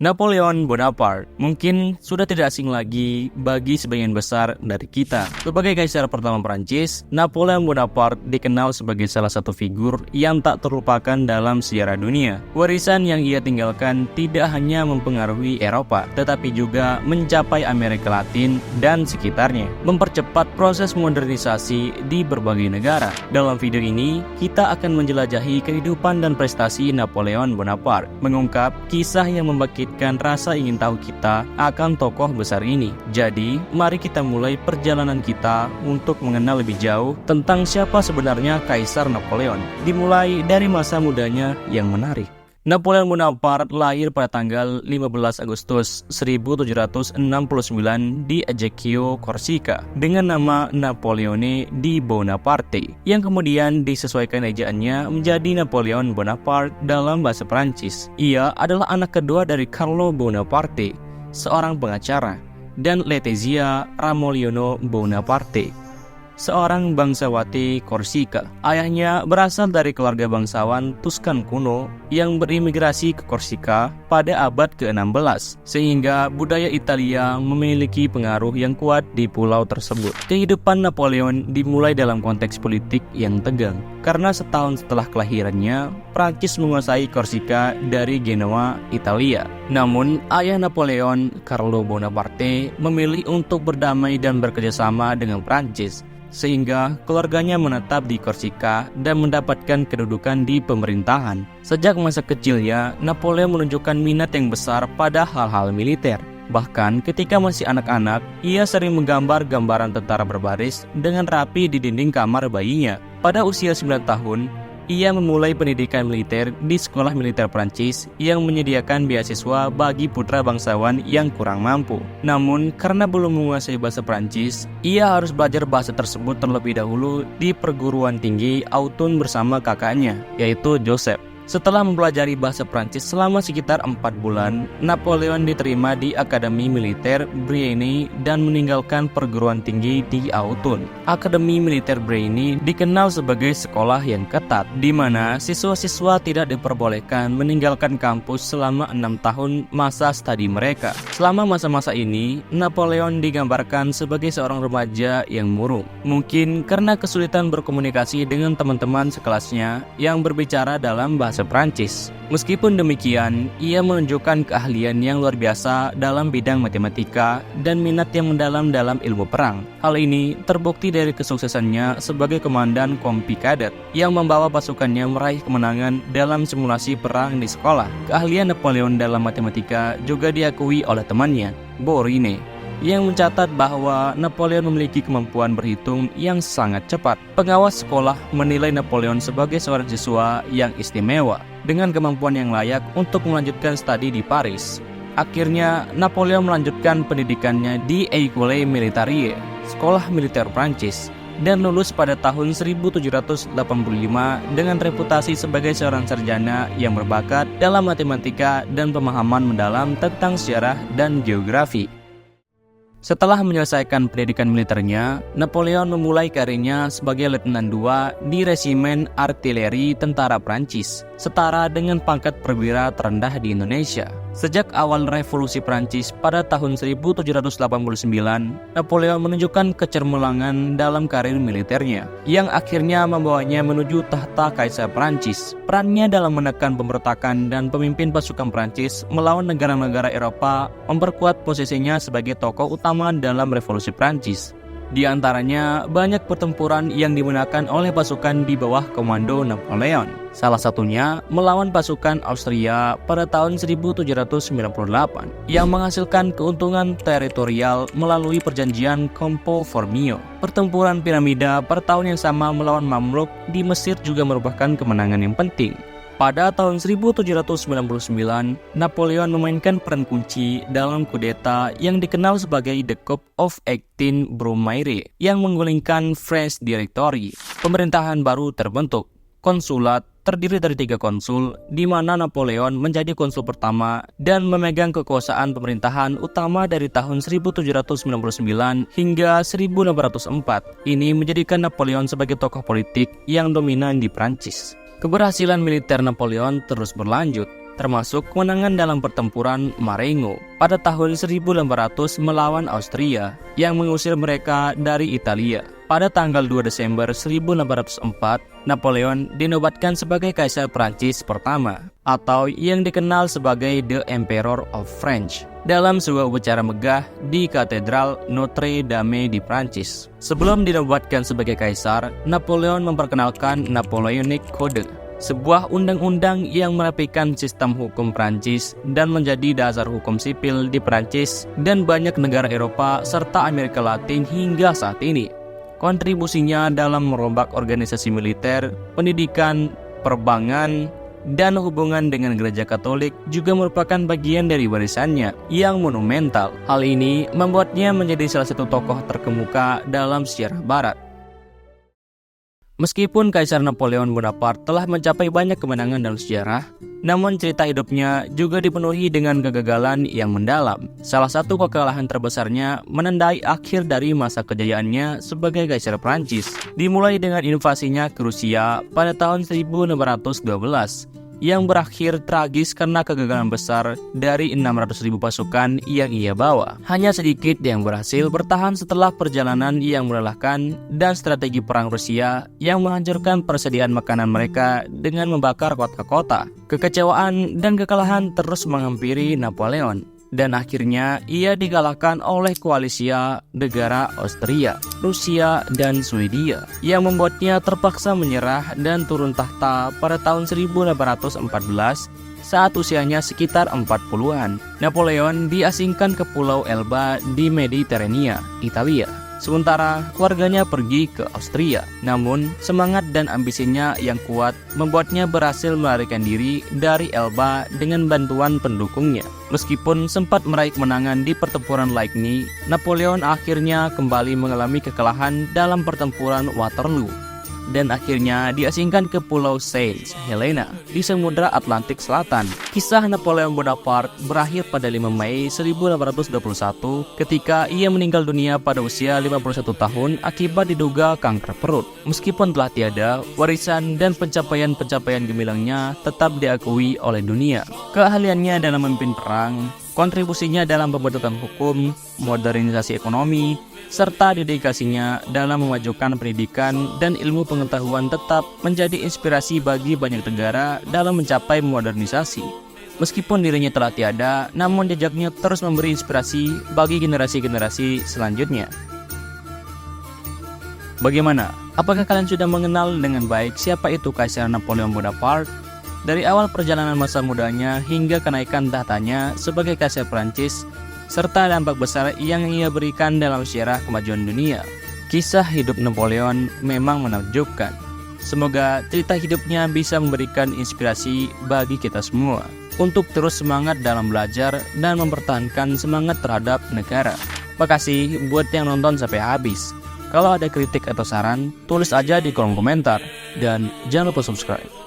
Napoleon Bonaparte mungkin sudah tidak asing lagi bagi sebagian besar dari kita. Sebagai kaisar pertama Prancis, Napoleon Bonaparte dikenal sebagai salah satu figur yang tak terlupakan dalam sejarah dunia. Warisan yang ia tinggalkan tidak hanya mempengaruhi Eropa, tetapi juga mencapai Amerika Latin dan sekitarnya, mempercepat proses modernisasi di berbagai negara. Dalam video ini, kita akan menjelajahi kehidupan dan prestasi Napoleon Bonaparte, mengungkap kisah yang membangkitkan rasa ingin tahu kita akan tokoh besar ini. Jadi, mari kita mulai perjalanan kita untuk mengenal lebih jauh tentang siapa sebenarnya Kaisar Napoleon. Dimulai dari masa mudanya yang menarik. Napoleon Bonaparte lahir pada tanggal 15 Agustus 1769 di Ajaccio, Korsika dengan nama Napoleone di Bonaparte yang kemudian disesuaikan ejaannya menjadi Napoleon Bonaparte dalam bahasa Prancis. Ia adalah anak kedua dari Carlo Bonaparte, seorang pengacara, dan Letizia Ramoliono Bonaparte, seorang bangsawati Korsika. Ayahnya berasal dari keluarga bangsawan Tuskan kuno yang berimigrasi ke Korsika pada abad ke-16, sehingga budaya Italia memiliki pengaruh yang kuat di pulau tersebut. Kehidupan Napoleon dimulai dalam konteks politik yang tegang, karena setahun setelah kelahirannya, Prancis menguasai Korsika dari Genoa, Italia. Namun, ayah Napoleon, Carlo Bonaparte, memilih untuk berdamai dan bekerjasama dengan Prancis, sehingga keluarganya menetap di Korsika dan mendapatkan kedudukan di pemerintahan. Sejak masa kecilnya, Napoleon menunjukkan minat yang besar pada hal-hal militer. Bahkan ketika masih anak-anak, ia sering menggambar gambaran tentara berbaris dengan rapi di dinding kamar bayinya. Pada usia 9 tahun, ia memulai pendidikan militer di sekolah militer Prancis yang menyediakan beasiswa bagi putra bangsawan yang kurang mampu. Namun, karena belum menguasai bahasa Prancis, ia harus belajar bahasa tersebut terlebih dahulu di perguruan tinggi Autun bersama kakaknya, yaitu Joseph. Setelah mempelajari bahasa Prancis selama sekitar 4 bulan, Napoleon diterima di Akademi Militer Brienne dan meninggalkan perguruan tinggi di Autun. Akademi Militer Brienne dikenal sebagai sekolah yang ketat, di mana siswa-siswa tidak diperbolehkan meninggalkan kampus selama 6 tahun masa studi mereka. Selama masa-masa ini, Napoleon digambarkan sebagai seorang remaja yang murung. Mungkin karena kesulitan berkomunikasi dengan teman-teman sekelasnya yang berbicara dalam bahasa Prancis. Meskipun demikian, ia menunjukkan keahlian yang luar biasa dalam bidang matematika dan minat yang mendalam dalam ilmu perang. Hal ini terbukti dari kesuksesannya sebagai komandan kompi kadet yang membawa pasukannya meraih kemenangan dalam simulasi perang di sekolah. Keahlian Napoleon dalam matematika juga diakui oleh temannya, Bourrine, yang mencatat bahwa Napoleon memiliki kemampuan berhitung yang sangat cepat. Pengawas sekolah menilai Napoleon sebagai seorang siswa yang istimewa dengan kemampuan yang layak untuk melanjutkan studi di Paris. Akhirnya, Napoleon melanjutkan pendidikannya di École Militaire, sekolah militer Prancis, dan lulus pada tahun 1785 dengan reputasi sebagai seorang sarjana yang berbakat dalam matematika dan pemahaman mendalam tentang sejarah dan geografi. Setelah menyelesaikan pendidikan militernya, Napoleon memulai karirnya sebagai letnan 2 di Resimen Artileri Tentara Prancis, setara dengan pangkat perwira terendah di Indonesia. Sejak awal revolusi Prancis pada tahun 1789, Napoleon menunjukkan kecermelangan dalam karir militernya, yang akhirnya membawanya menuju tahta Kaisar Prancis. Perannya dalam menekan pemberontakan dan pemimpin pasukan Prancis melawan negara-negara Eropa memperkuat posisinya sebagai tokoh utama dalam revolusi Prancis. Di antaranya, banyak pertempuran yang dimenangkan oleh pasukan di bawah komando Napoleon. Salah satunya melawan pasukan Austria pada tahun 1798 yang menghasilkan keuntungan teritorial melalui perjanjian Campo Formio. Pertempuran piramida pada tahun yang sama melawan Mamluk di Mesir juga merupakan kemenangan yang penting. Pada tahun 1799, Napoleon memainkan peran kunci dalam kudeta yang dikenal sebagai The Coup of 18 Brumaire yang menggulingkan French Directory. Pemerintahan baru terbentuk. Konsulat terdiri dari 3 konsul, di mana Napoleon menjadi konsul pertama dan memegang kekuasaan pemerintahan utama dari tahun 1799 hingga 1804. Ini menjadikan Napoleon sebagai tokoh politik yang dominan di Prancis. Keberhasilan militer Napoleon terus berlanjut. termasuk kemenangan dalam pertempuran Marengo pada tahun 1800 melawan Austria yang mengusir mereka dari Italia. Pada tanggal 2 Desember 1804, Napoleon dinobatkan sebagai Kaisar Prancis pertama, atau yang dikenal sebagai The Emperor of France, dalam sebuah upacara megah di Katedral Notre Dame di Prancis. Sebelum dinobatkan sebagai Kaisar, Napoleon memperkenalkan Napoleonic Code, sebuah undang-undang yang merapikan sistem hukum Prancis dan menjadi dasar hukum sipil di Prancis dan banyak negara Eropa serta Amerika Latin hingga saat ini. Kontribusinya dalam merombak organisasi militer, pendidikan, perbankan, dan hubungan dengan gereja Katolik juga merupakan bagian dari warisannya yang monumental. Hal ini membuatnya menjadi salah satu tokoh terkemuka dalam sejarah Barat. Meskipun Kaisar Napoleon Bonaparte telah mencapai banyak kemenangan dalam sejarah, namun cerita hidupnya juga dipenuhi dengan kegagalan yang mendalam. Salah satu kekalahan terbesarnya menandai akhir dari masa kejayaannya sebagai Kaisar Prancis, dimulai dengan invasinya ke Rusia pada tahun 1612, yang berakhir tragis karena kegagalan besar dari 600.000 pasukan yang ia bawa. Hanya sedikit yang berhasil bertahan setelah perjalanan yang melelahkan dan strategi perang Rusia yang menghancurkan persediaan makanan mereka dengan membakar kota-kota. Kekecewaan dan kekalahan terus menghampiri Napoleon, dan akhirnya ia dikalahkan oleh koalisi negara Austria, Rusia, dan Swedia yang membuatnya terpaksa menyerah dan turun tahta pada tahun 1814 saat usianya sekitar 40-an. Napoleon diasingkan ke Pulau Elba di Mediterania, Italia. Sementara keluarganya pergi ke Austria. Namun, semangat dan ambisinya yang kuat membuatnya berhasil melarikan diri dari Elba dengan bantuan pendukungnya. Meskipun sempat meraih kemenangan di pertempuran Ligny, Napoleon akhirnya kembali mengalami kekalahan dalam pertempuran Waterloo dan akhirnya diasingkan ke Pulau Saint Helena di Samudra Atlantik Selatan. Kisah Napoleon Bonaparte berakhir pada 5 Mei 1821 ketika ia meninggal dunia pada usia 51 tahun akibat diduga kanker perut. Meskipun telah tiada, warisan dan pencapaian-pencapaian gemilangnya tetap diakui oleh dunia. Keahliannya dalam memimpin perang, kontribusinya dalam pembentukan hukum, modernisasi ekonomi, serta dedikasinya dalam memajukan pendidikan dan ilmu pengetahuan tetap menjadi inspirasi bagi banyak negara dalam mencapai modernisasi. Meskipun dirinya telah tiada, namun jejaknya terus memberi inspirasi bagi generasi-generasi selanjutnya. Bagaimana? Apakah kalian sudah mengenal dengan baik siapa itu Kaisar Napoleon Bonaparte? Dari awal perjalanan masa mudanya hingga kenaikan tahtanya sebagai Kaisar Prancis, serta dampak besar yang ia berikan dalam sejarah kemajuan dunia. Kisah hidup Napoleon memang menakjubkan. Semoga cerita hidupnya bisa memberikan inspirasi bagi kita semua untuk terus semangat dalam belajar dan mempertahankan semangat terhadap negara. Makasih buat yang nonton sampai habis. Kalau ada kritik atau saran, tulis aja di kolom komentar. Dan jangan lupa subscribe.